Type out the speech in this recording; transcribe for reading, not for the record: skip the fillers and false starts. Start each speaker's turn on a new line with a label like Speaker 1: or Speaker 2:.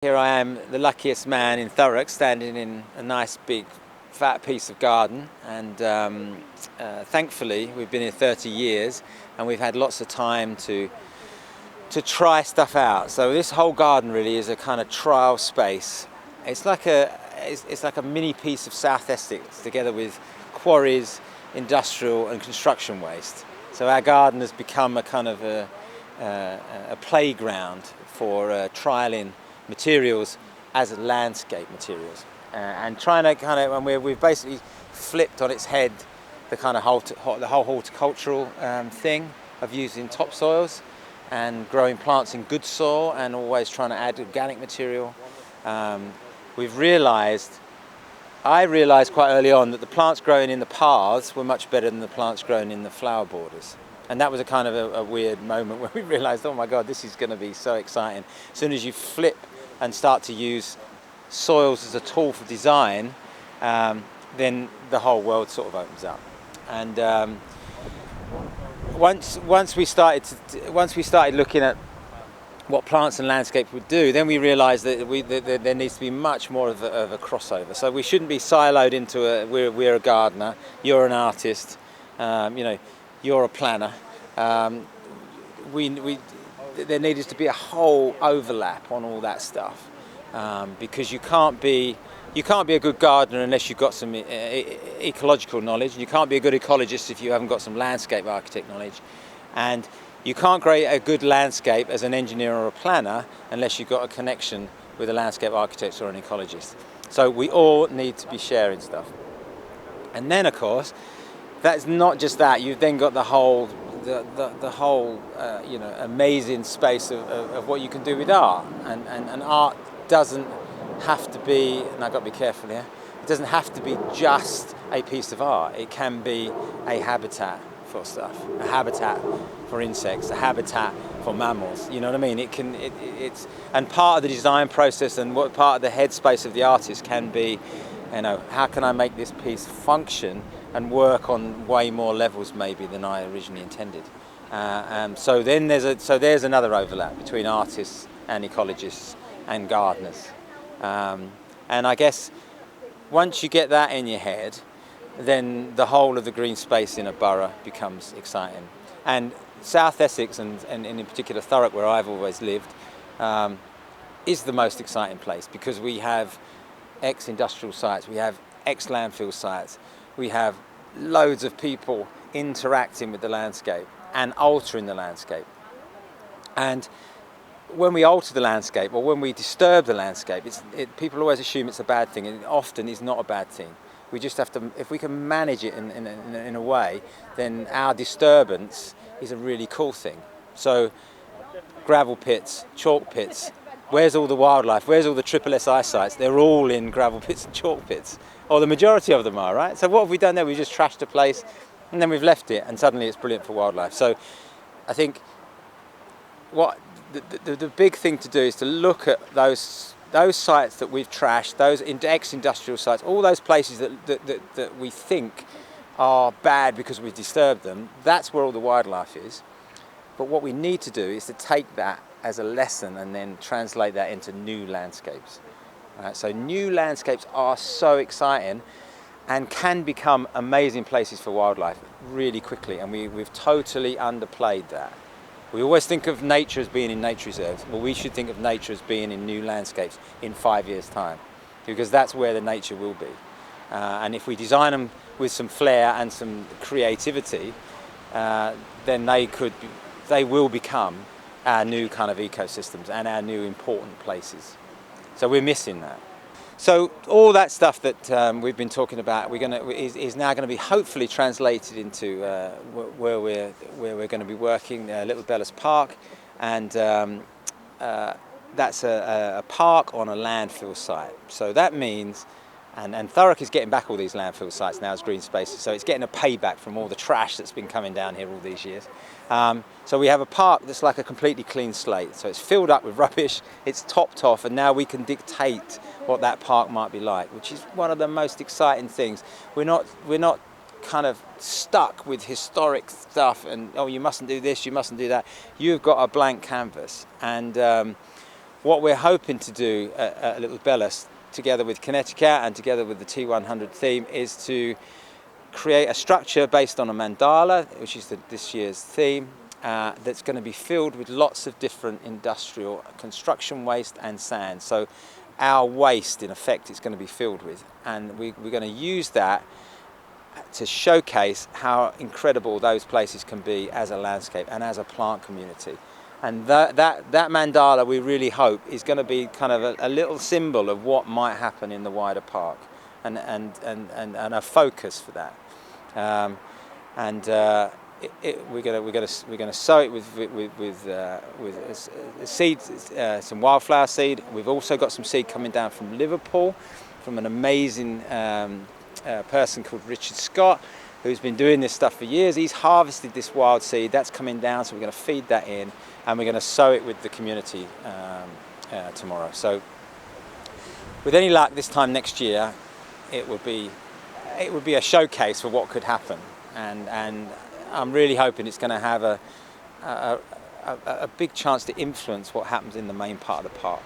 Speaker 1: Here I am, the luckiest man in Thurrock, standing in a nice big fat piece of garden, and thankfully we've been here 30 years and we've had lots of time to try stuff out. So this whole garden really is a kind of trial space. It's like a mini piece of South Essex together with quarries, industrial and construction waste. So our garden has become a kind of a playground for trialing materials as landscape materials, and trying to kind of, and we've basically flipped on its head the kind of the whole horticultural thing of using topsoils and growing plants in good soil and always trying to add organic material. I realised quite early on that the plants growing in the paths were much better than the plants growing in the flower borders. And that was a kind of a weird moment where we realised, oh my God, this is going to be so exciting. As soon as you flip and start to use soils as a tool for design, then the whole world sort of opens up. And once we started looking at what plants and landscape would do, then we realised that there needs to be much more of a crossover. So we shouldn't be siloed into we're a gardener, you're an artist, you're a planner. There needed to be a whole overlap on all that stuff, because you can't be a good gardener unless you've got some ecological knowledge. You can't be a good ecologist if you haven't got some landscape architect knowledge, and you can't create a good landscape as an engineer or a planner unless you've got a connection with a landscape architect or an ecologist. So we all need to be sharing stuff. And then, of course, that's not just that. You've then got the whole amazing space of what you can do with art, and art doesn't have to be, and I've got to be careful here, it doesn't have to be just a piece of art. It can be a habitat for stuff, a habitat for insects, a habitat for mammals. You know what I mean? It's and part of the design process and what part of the headspace of the artist can be, how can I make this piece function and work on way more levels maybe than I originally intended. So there's another overlap between artists and ecologists and gardeners. And I guess once you get that in your head, then the whole of the green space in a borough becomes exciting. And South Essex, and in particular Thurrock, where I've always lived, is the most exciting place, because we have ex-industrial sites, we have ex-landfill sites, we have loads of people interacting with the landscape and altering the landscape. And when we alter the landscape, or when we disturb the landscape, people always assume it's a bad thing, and it often is not a bad thing. We just have to, if we can manage it in a way, then our disturbance is a really cool thing. So gravel pits, chalk pits, where's all the wildlife? Where's all the triple SI sites? They're all in gravel pits and chalk pits. Or the majority of them are, right? So what have we done there? We just trashed the place and then we've left it, and suddenly it's brilliant for wildlife. So I think what the big thing to do is to look at those sites that we've trashed, those ex-industrial sites, all those places that we think are bad because we've disturbed them. That's where all the wildlife is. But what we need to do is to take that as a lesson and then translate that into new landscapes. So new landscapes are so exciting and can become amazing places for wildlife really quickly, and we've totally underplayed that. We always think of nature as being in nature reserves. Well, we should think of nature as being in new landscapes in 5 years' time, because that's where the nature will be. And if we design them with some flair and some creativity, then they will become our new kind of ecosystems and our new important places. So we're missing that. So all that stuff that we've been talking about, is now going to be hopefully translated into where we're going to be working, Little Bellas Park, and that's a park on a landfill site. So that means, and Thurrock is getting back all these landfill sites now as green spaces, so it's getting a payback from all the trash that's been coming down here all these years. So we have a park that's like a completely clean slate. So it's filled up with rubbish, it's topped off, and now we can dictate what that park might be like, which is one of the most exciting things. We're not kind of stuck with historic stuff and, oh, you mustn't do this, you mustn't do that. You've got a blank canvas, and what we're hoping to do at Little Bellas, together with Connecticut and together with the T100 theme, is to create a structure based on a mandala, which is this year's theme, that's going to be filled with lots of different industrial construction waste and sand. So our waste, in effect, is going to be filled with, and we're going to use that to showcase how incredible those places can be as a landscape and as a plant community. And that mandala, we really hope, is going to be kind of a little symbol of what might happen in the wider park, and a focus for that. We're going to sow it with seed, some wildflower seed. We've also got some seed coming down from Liverpool, from an amazing person called Richard Scott, who's been doing this stuff for years. He's harvested this wild seed. That's coming down, so we're going to feed that in, and we're going to sow it with the community tomorrow. So, with any luck, this time next year, it would be a showcase for what could happen, and I'm really hoping it's going to have a big chance to influence what happens in the main part of the park.